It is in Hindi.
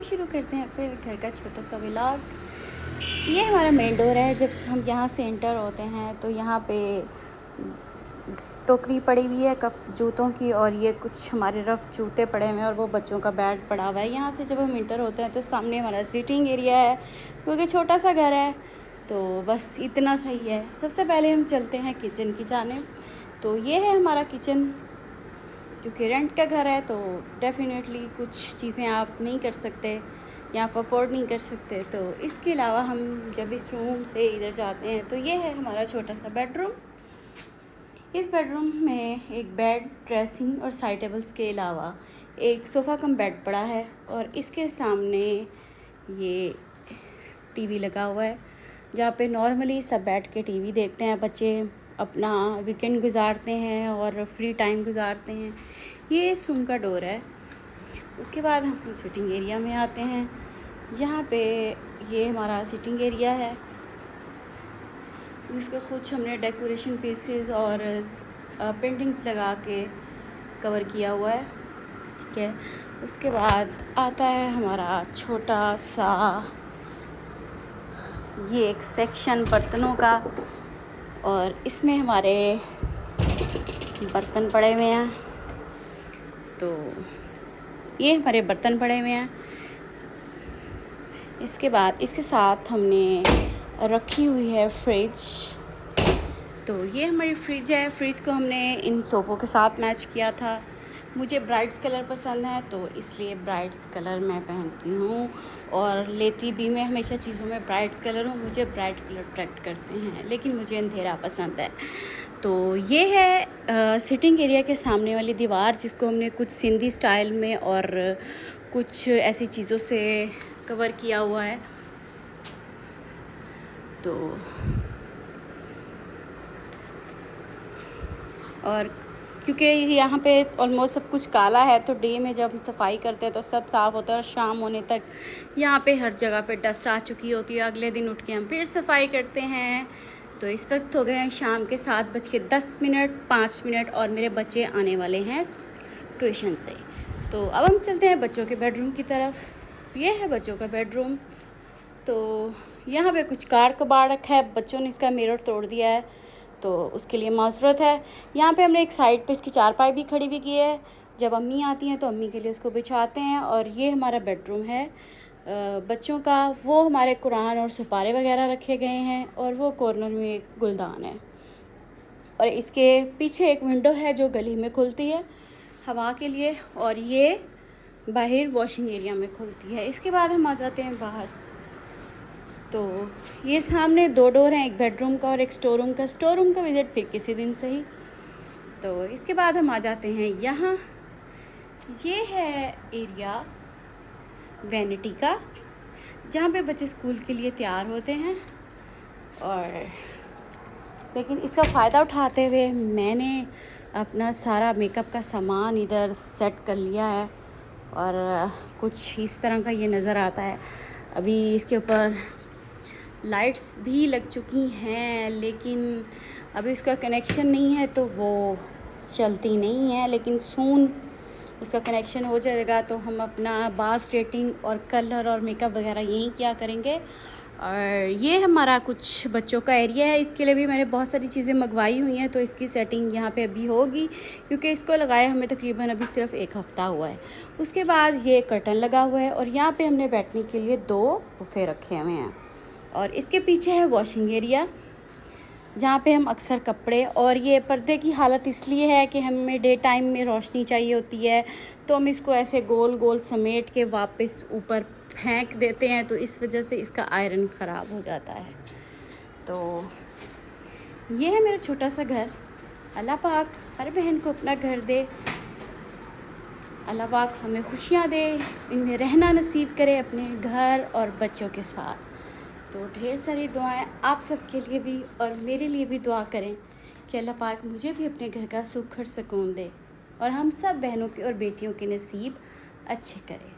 शुरू करते हैं फिर घर का छोटा सा व्लॉग। ये हमारा मेन डोर है। जब हम यहाँ से एंटर होते हैं तो यहाँ पे टोकरी पड़ी हुई है कप जूतों की, और ये कुछ हमारे रफ़ जूते पड़े हुए हैं और वो बच्चों का बैग पड़ा हुआ है। यहाँ से जब हम एंटर होते हैं तो सामने हमारा सीटिंग एरिया है, क्योंकि छोटा सा घर है तो बस इतना सही है। सबसे पहले हम चलते हैं किचन की जानिब। तो ये है हमारा किचन। क्योंकि रेंट का घर है तो डेफ़िनेटली कुछ चीज़ें आप नहीं कर सकते या आप अफोर्ड नहीं कर सकते। तो इसके अलावा हम जब इस रूम से इधर जाते हैं तो ये है हमारा छोटा सा बेडरूम। इस बेडरूम में एक बेड, ड्रेसिंग और साइड टेबल्स के अलावा एक सोफ़ा कम बेड पड़ा है, और इसके सामने ये टीवी लगा हुआ है जहाँ पे नॉर्मली सब बैठ के टीवी देखते हैं। बच्चे अपना वीकेंड गुजारते हैं और फ्री टाइम गुजारते हैं। ये इस रूम का डोर है। उसके बाद हम सिटिंग एरिया में आते हैं। यहाँ पे ये हमारा सिटिंग एरिया है, जिसका कुछ हमने डेकोरेशन पीसेस और पेंटिंग्स लगा के कवर किया हुआ है। ठीक है, उसके बाद आता है हमारा छोटा सा ये एक सेक्शन बर्तनों का, और इसमें हमारे बर्तन पड़े हुए हैं। तो ये हमारे बर्तन पड़े हुए हैं। इसके बाद इसके साथ हमने रखी हुई है फ्रिज। तो ये हमारी फ्रिज है। फ्रिज को हमने इन सोफ़ों के साथ मैच किया था। मुझे ब्राइट्स कलर पसंद है तो इसलिए ब्राइट्स कलर मैं पहनती हूँ, और लेती भी मैं हमेशा चीज़ों में ब्राइट्स कलर हूँ। मुझे ब्राइट कलर अट्रैक्ट करते हैं, लेकिन मुझे अंधेरा पसंद है। तो ये है सिटिंग एरिया के सामने वाली दीवार, जिसको हमने कुछ सिंधी स्टाइल में और कुछ ऐसी चीज़ों से कवर किया हुआ है। तो और क्योंकि यहाँ पे ऑलमोस्ट सब कुछ काला है, तो डे में जब हम सफाई करते हैं तो सब साफ़ होता है, और शाम होने तक यहाँ पे हर जगह पे डस्ट आ चुकी होती है। अगले दिन उठ के हम फिर सफाई करते हैं। तो इस वक्त हो गए हैं शाम के 7:10, 5 मिनट, और मेरे बच्चे आने वाले हैं ट्यूशन से। तो अब हम चलते हैं बच्चों के बेडरूम की तरफ। ये है बच्चों का बेडरूम। तो यहाँ पे कुछ कार कबाड़ रखा है, बच्चों ने इसका मिरर तोड़ दिया है, तो उसके लिए माजरत है। यहाँ पे हमने एक साइड पे इसकी चारपाई भी खड़ी हुई की है। जब अम्मी आती हैं तो अम्मी के लिए उसको बिछाते हैं। और ये हमारा बेडरूम है बच्चों का। वो हमारे कुरान और सुपारे वगैरह रखे गए हैं, और वो कॉर्नर में एक गुलदान है, और इसके पीछे एक विंडो है जो गली में खुलती है हवा के लिए, और ये बाहर वॉशिंग एरिया में खुलती है। इसके बाद हम आ जाते हैं बाहर। तो ये सामने 2 डोर हैं, एक बेडरूम का और एक स्टोर रूम का। स्टोर रूम का विज़िट फिर किसी दिन सही। तो इसके बाद हम आ जाते हैं यहाँ। ये है एरिया वैनिटी का, जहाँ पे बच्चे स्कूल के लिए तैयार होते हैं। और लेकिन इसका फ़ायदा उठाते हुए मैंने अपना सारा मेकअप का सामान इधर सेट कर लिया है, और कुछ इस तरह का ये नज़र आता है। अभी इसके ऊपर लाइट्स भी लग चुकी हैं, लेकिन अभी उसका कनेक्शन नहीं है तो वो चलती नहीं है, लेकिन सून उसका कनेक्शन हो जाएगा तो हम अपना बार स्ट्रेटिंग और कलर और मेकअप वगैरह यहीं क्या करेंगे। और ये हमारा कुछ बच्चों का एरिया है। इसके लिए भी मैंने बहुत सारी चीज़ें मंगवाई हुई हैं, तो इसकी सेटिंग यहाँ पे अभी होगी, क्योंकि इसको लगाए हमें तकरीबन अभी सिर्फ 1 हफ़्ता हुआ है। उसके बाद ये कर्टन लगा हुआ है, और यहाँ पे हमने बैठने के लिए 2 बुफे रखे हुए हैं। और इसके पीछे है वॉशिंग एरिया, जहाँ पे हम अक्सर कपड़े, और ये पर्दे की हालत इसलिए है कि हमें डे टाइम में रोशनी चाहिए होती है, तो हम इसको ऐसे गोल गोल समेट के वापस ऊपर फेंक देते हैं, तो इस वजह से इसका आयरन ख़राब हो जाता है। तो ये है मेरा छोटा सा घर। अल्लाह पाक हर बहन को अपना घर दे। अल्लाह पाक हमें खुशियाँ दे, इनमें रहना नसीब करे अपने घर और बच्चों के साथ। तो ढेर सारी दुआएं आप सबके लिए भी और मेरे लिए भी दुआ करें कि अल्लाह पाक मुझे भी अपने घर का सुख और सुकून दे, और हम सब बहनों के और बेटियों के नसीब अच्छे करे।